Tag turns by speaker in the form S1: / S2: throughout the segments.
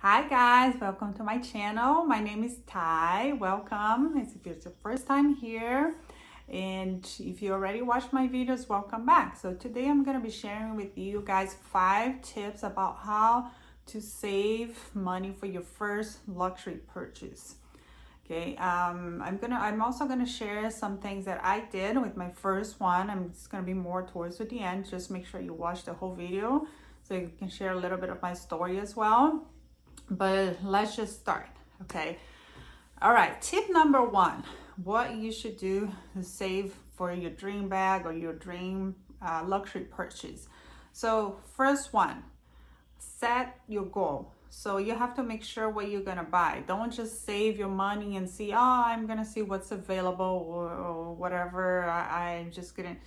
S1: Hi guys, welcome to my channel. My name is Ty. Welcome. If it's your first time here, and if you already watched my videos, welcome back. So today I'm going to be sharing with you guys 5 tips about how to save money for your first luxury purchase. Okay, I'm also gonna share some things that I did with my first one. I'm just gonna be more towards the end. Just make sure you watch the whole video so you can share a little bit of my story as well. But let's just start. Okay. All right. Tip number 1: what you should do to save for your dream bag or your dream luxury purchase. So first one, set your goal. So you have to make sure what you're gonna buy. Don't just save your money and see, oh, I'm gonna see what's available or whatever. I'm just gonna,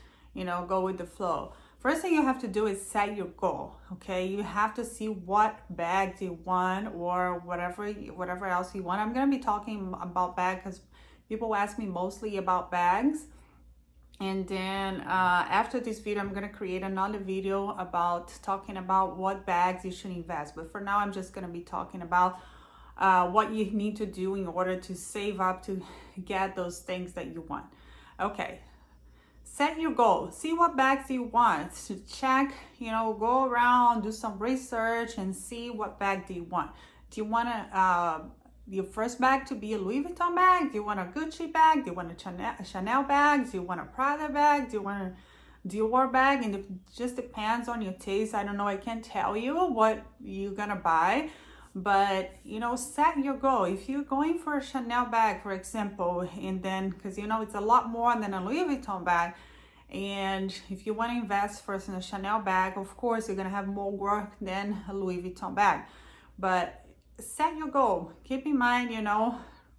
S1: go with the flow. First thing you have to do is set your goal. Okay, you have to see what bags you want or whatever else you want. I'm gonna be talking about bags because people ask me mostly about bags. And then after this video, I'm going to create another video about talking about what bags you should invest. But for now, I'm just going to be talking about what you need to do in order to save up to get those things that you want. Okay, set your goal. See what bags you want. To check, go around, do some research and see what bag do you want. Do you want your first bag to be a Louis Vuitton bag? Do you want a Gucci bag? Do you want a Chanel bag? Do you want a Prada bag? Do you want a Dior bag? And it just depends on your taste. I don't know. I can't tell you what you're gonna buy, but set your goal. If you're going for a Chanel bag, for example, and then because it's a lot more than a Louis Vuitton bag, and if you want to invest first in a Chanel bag, of course you're gonna have more work than a Louis Vuitton bag. But set your goal. Keep in mind,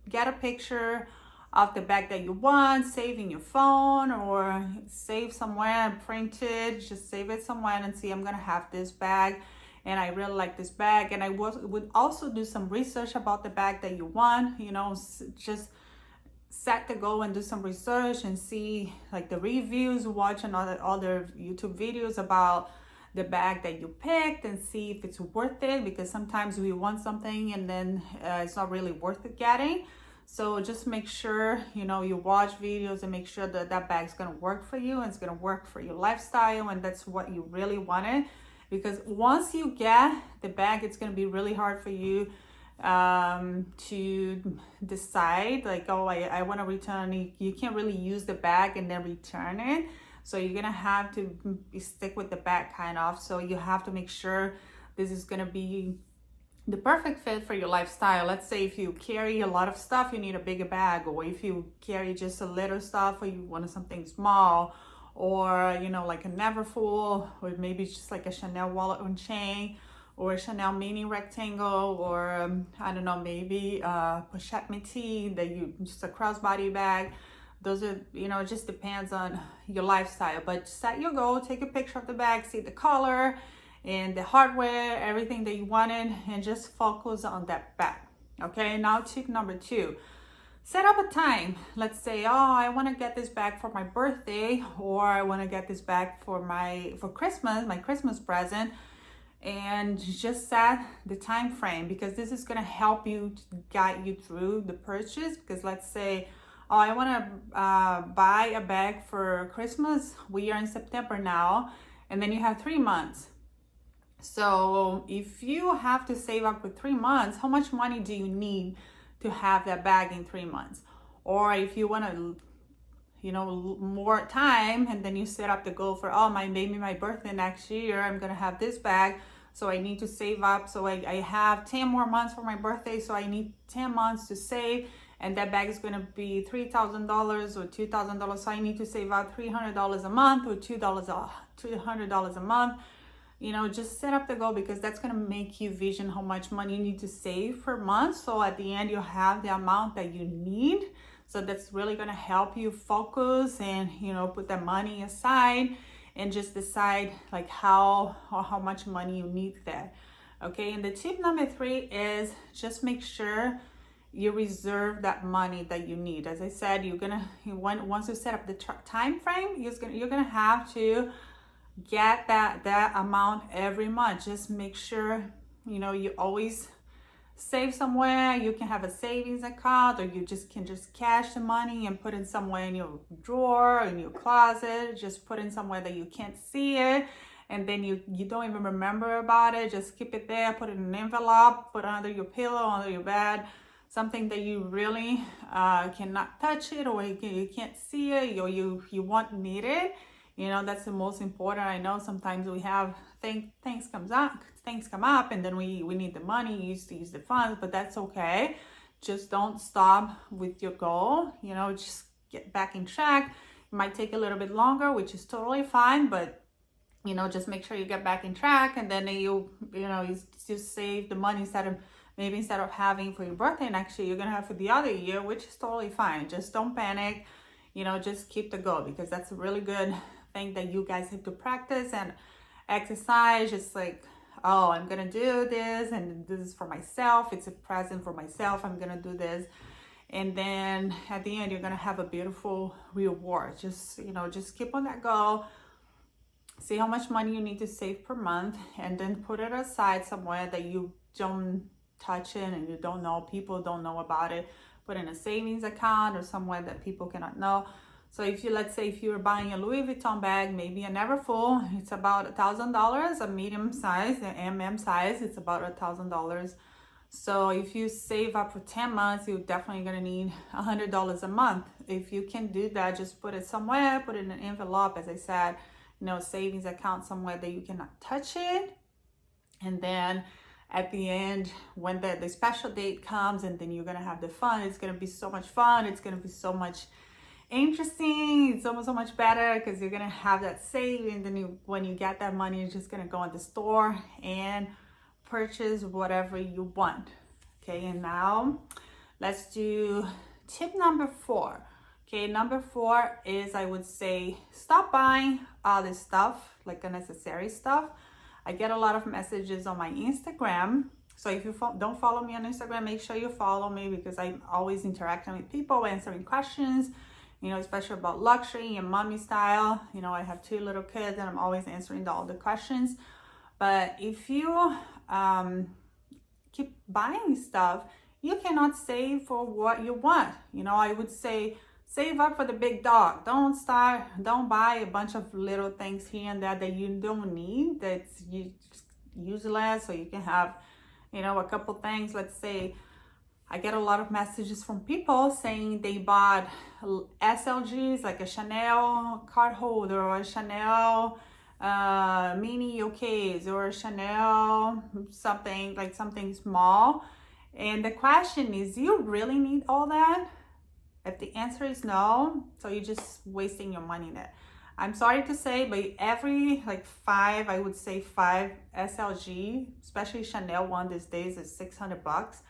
S1: get a picture of the bag that you want, save in your phone or save somewhere, print it, just save it somewhere and see, I'm gonna have this bag and I really like this bag. And I would also do some research about the bag that you want, just set the goal and do some research and see like the reviews, watch other YouTube videos about the bag that you picked and see if it's worth it, because sometimes we want something and then it's not really worth it getting. So just make sure you watch videos and make sure that that bag's gonna work for you and it's gonna work for your lifestyle and that's what you really wanted. Because once you get the bag, it's gonna be really hard for you to decide like, oh, I want to return it. You can't really use the bag and then return it. So you're gonna have to stick with the bag kind of. So you have to make sure this is gonna be the perfect fit for your lifestyle. Let's say if you carry a lot of stuff, you need a bigger bag, or if you carry just a little stuff or you want something small, or like a Neverfull, or maybe just like a Chanel wallet on chain, or a Chanel mini rectangle, or I don't know, maybe a pochette métis that you just a crossbody bag. Those are, it just depends on your lifestyle. But set your goal, take a picture of the bag, see the color and the hardware, everything that you wanted, and just focus on that bag. Okay, now tip number 2. Set up a time. Let's say, oh, I want to get this bag for my birthday, or I want to get this bag for Christmas, my Christmas present. And just set the time frame, because this is going to help you to guide you through the purchase. Because let's say, oh, I want to buy a bag for Christmas. We are in September now, and then you have 3 months. So if you have to save up for 3 months, how much money do you need to have that bag in 3 months? Or if you want to, more time, and then you set up the goal for, oh, maybe my birthday next year, I'm gonna have this bag, so I need to save up. So I have 10 more months for my birthday, so I need 10 months to save, and that bag is gonna be $3,000 or $2,000. So I need to save out $300 a month or $200 a month. Just set up the goal, because that's gonna make you vision how much money you need to save per month. So at the end, you have the amount that you need. So that's really gonna help you focus and put that money aside and just decide like how much money you need there. Okay, and the tip number 3 is just make sure you reserve that money that you need. As I said, once you set up the time frame, you're gonna have to get that amount every month. Just make sure you always save somewhere. You can have a savings account, or you just can just cash the money and put it somewhere in your drawer, in your closet. Just put it somewhere that you can't see it, and then you don't even remember about it. Just keep it there, put it in an envelope, put it under your pillow, under your bed, something that you really cannot touch it, or you can't see it, or you won't need it. You know, that's the most important. I know sometimes we have things come up, and then we need the money, used to use the funds, but that's okay. Just don't stop with your goal. You know, just get back in track. It might take a little bit longer, which is totally fine, but you know, just make sure you get back in track, and then you just save the money instead of having for your birthday next year, you're gonna have for the other year, which is totally fine. Just don't panic. You know, just keep the goal, because that's a really good thing that you guys have to practice and exercise. Just like, oh, I'm gonna do this, and this is for myself. It's a present for myself. I'm gonna do this, and then at the end, you're gonna have a beautiful reward. Just, you know, just keep on that goal. See how much money you need to save per month, and then put it aside somewhere that you don't touch it and you don't know, people don't know about it. Put in a savings account or somewhere that people cannot know. So if you, let's say if you're buying a Louis Vuitton bag, maybe a Neverfull, it's about $1,000, a medium size, the MM size, it's about $1,000. So if you save up for 10 months, you're definitely gonna need $100 a month. If you can do that, just put it somewhere, put it in an envelope, as I said, you know, savings account somewhere that you cannot touch it. And then at the end, when the special date comes, and then you're gonna have the fun, it's gonna be so much fun, it's gonna be so much interesting, it's almost so much better, because you're gonna have that saving. Then when you get that money, you're just gonna go in the store and purchase whatever you want. Okay, and now let's do tip number 4. Okay, number 4 is, I would say, stop buying all this stuff, like unnecessary stuff. I get a lot of messages on my Instagram. So if you don't follow me on Instagram, make sure you follow me, because I'm always interacting with people, answering questions, you know, especially about luxury and mommy style. You know, I have 2 little kids, and I'm always answering all the questions. But if you keep buying stuff, you cannot save for what you want. You know, I would say save up for the big dog. Don't buy a bunch of little things here and there that you don't need, that's useless. So you can have, you know, a couple things. Let's say I get a lot of messages from people saying they bought SLGs, like a Chanel card holder, or a Chanel mini yokeis, or a Chanel something, like something small. And the question is, do you really need all that? If the answer is no, so you're just wasting your money there. I'm sorry to say, but every like 5, I would say 5 SLG, especially Chanel one these days, is $600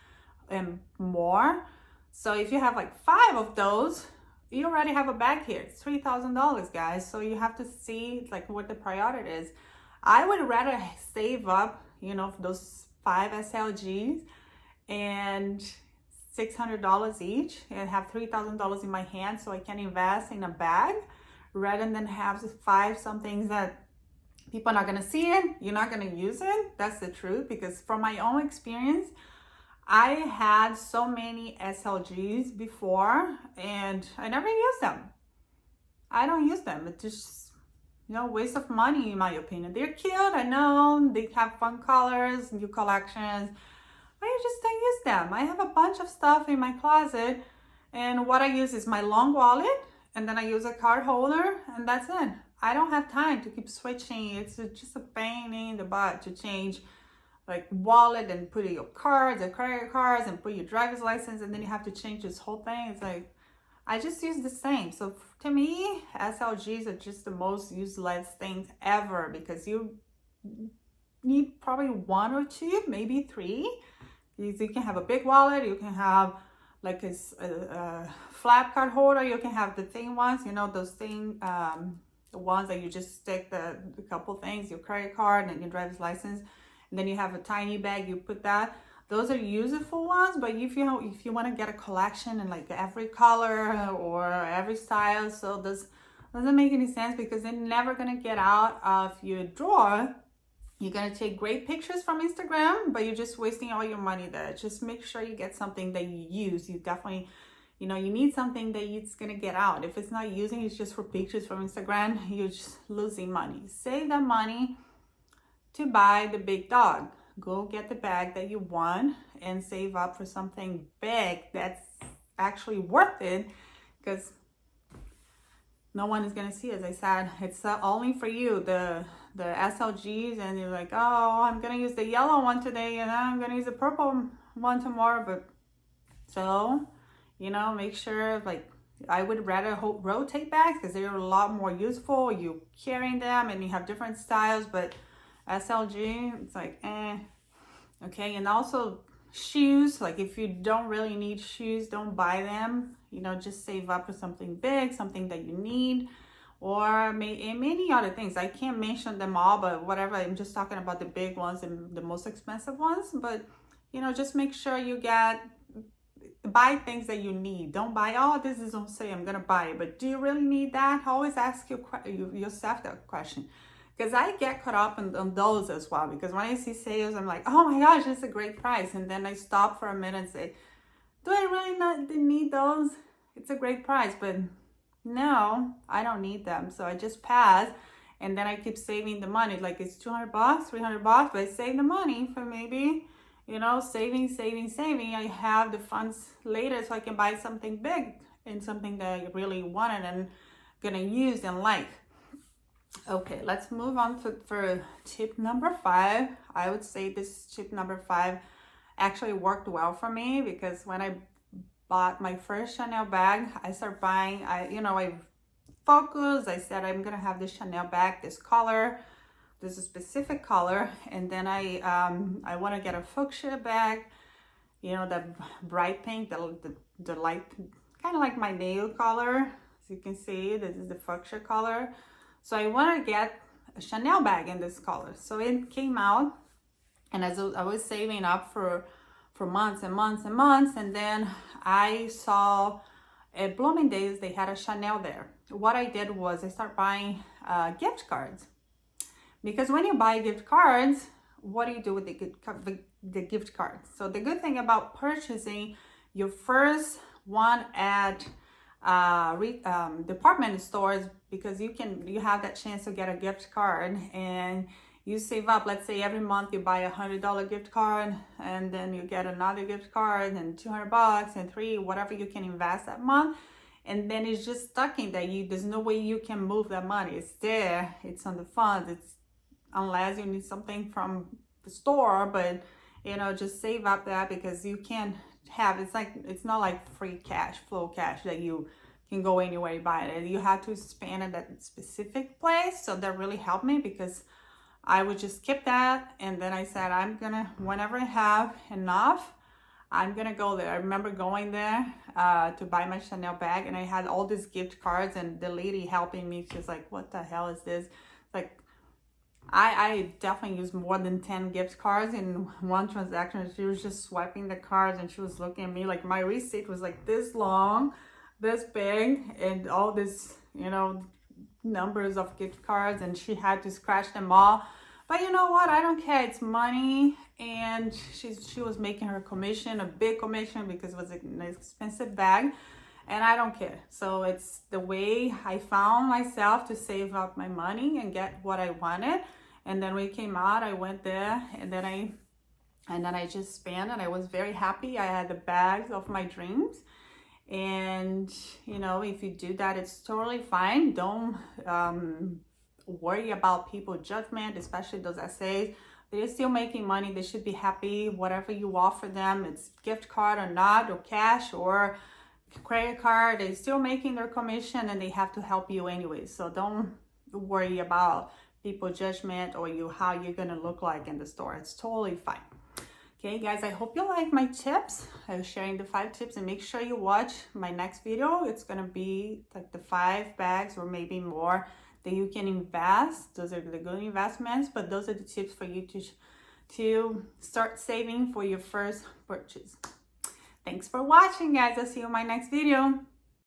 S1: and more. So if you have like 5 of those, you already have a bag here. It's $3,000, guys. So you have to see like what the priority is. I would rather save up, you know, those 5 SLGs and $600 each, and have $3,000 in my hand, so I can invest in a bag, rather than have 5 somethings that people are not gonna see it, you're not gonna use it. That's the truth, because from my own experience, I had so many SLGs before, and I never used them. I don't use them. It's just, you know, waste of money, in my opinion. They're cute, I know, they have fun colors, new collections, I just don't use them. I have a bunch of stuff in my closet, and what I use is my long wallet, and then I use a card holder, and that's it. I don't have time to keep switching. It's just a pain in the butt to change like wallet and put your cards, the credit cards, and put your driver's license, and then you have to change this whole thing. It's like, I just use the same. So to me, SLGs are just the most useless things ever, because you need probably 1 or 2, maybe 3. You can have a big wallet, you can have like a flap card holder, you can have the thin ones, you know, those thin, the ones that you just stick the couple things, your credit card and your driver's license, and then you have a tiny bag, you put that. Those are useful ones, but if you want to get a collection in like every color or every style, so this doesn't make any sense, because they're never gonna get out of your drawer You're gonna take great pictures from Instagram, but you're just wasting all your money there. Just make sure you get something that you use. You definitely, you know, you need something that it's gonna get out. If it's not using, it's just for pictures from Instagram, you're just losing money. Save that money to buy the big dog. Go get the bag that you want and save up for something big that's actually worth it, because no one is gonna see. As I said, it's only for you, the SLGs, and you're like, oh, I'm gonna use the yellow one today and I'm gonna use the purple one tomorrow. But so, you know, make sure, like, I would rather rotate bags because they're a lot more useful. You carrying them and you have different styles, but SLG, it's like, okay. And also shoes, like if you don't really need shoes, don't buy them. You know, just save up for something big, something that you need, or many other things. I can't mention them all, but whatever, I'm just talking about the big ones and the most expensive ones. But, you know, just make sure you buy things that you need. Don't buy, oh, this is on sale, I'm gonna buy it. But do you really need that? Always ask yourself that question. Because I get caught up on those as well. Because when I see sales, I'm like, oh my gosh, it's a great price. And then I stop for a minute and say, do I really not need those? It's a great price, but no, I don't need them. So I just pass, and then I keep saving the money. Like it's $200, $300, but I save the money for maybe, you know, saving. I have the funds later so I can buy something big and something that I really wanted and gonna use and like. Okay, let's move on for tip number 5. I would say this tip number 5 actually worked well for me, because when I bought my first Chanel bag, I started buying, I focused. I said, I'm gonna have this Chanel bag, this color, this specific color, and then I want to get a fuchsia bag, you know, the bright pink, the light, kind of like my nail color. As you can see, this is the fuchsia color. So I want to get a Chanel bag in this color. So it came out, and as I was saving up for months and months and months, and then I saw at Bloomingdale's they had a Chanel there. What I did was I started buying gift cards, because when you buy gift cards, what do you do with the gift cards? So the good thing about purchasing your first one at department stores, because you have that chance to get a gift card, and you save up. Let's say every month you buy $100 gift card, and then you get another gift card and $200 and whatever you can invest that month, and then it's just stuck in that. There's no way you can move that money. It's there, it's on the funds. It's unless you need something from the store, but you know, just save up that, because you can't have, it's not like free cash, flow cash that you can go anywhere and buy it. You have to spend at that specific place. So that really helped me, because I would just skip that, and then I said, I'm gonna, whenever I have enough, I'm gonna go there. I remember going there to buy my Chanel bag, and I had all these gift cards, and the lady helping me, she's like, what the hell is this? Like, I definitely used more than 10 gift cards in one transaction. She was just swiping the cards, and she was looking at me like my receipt was like this long, this big, and all this, you know, numbers of gift cards, and she had to scratch them all. But you know what? I don't care. It's money, and she was making her commission, a big commission, because it was an expensive bag, and I don't care. So it's the way I found myself to save up my money and get what I wanted. And then when it came out, I went there, and then I just spent, and I was very happy. I had the bags of my dreams. And you know, if you do that, it's totally fine. Don't worry about people's judgment, especially those SAs. They're still making money. They should be happy. Whatever you offer them, it's gift card or not, or cash or credit card, they're still making their commission, and they have to help you anyway. So don't worry about people's judgment or how you're gonna look like in the store. It's totally fine. Okay guys, I hope you like my tips. I was sharing the 5 tips, and make sure you watch my next video. It's gonna be like the 5 bags or maybe more that you can invest. Those are the good investments, but those are the tips for you to start saving for your first purchase. Thanks for watching guys. I'll see you in my next video.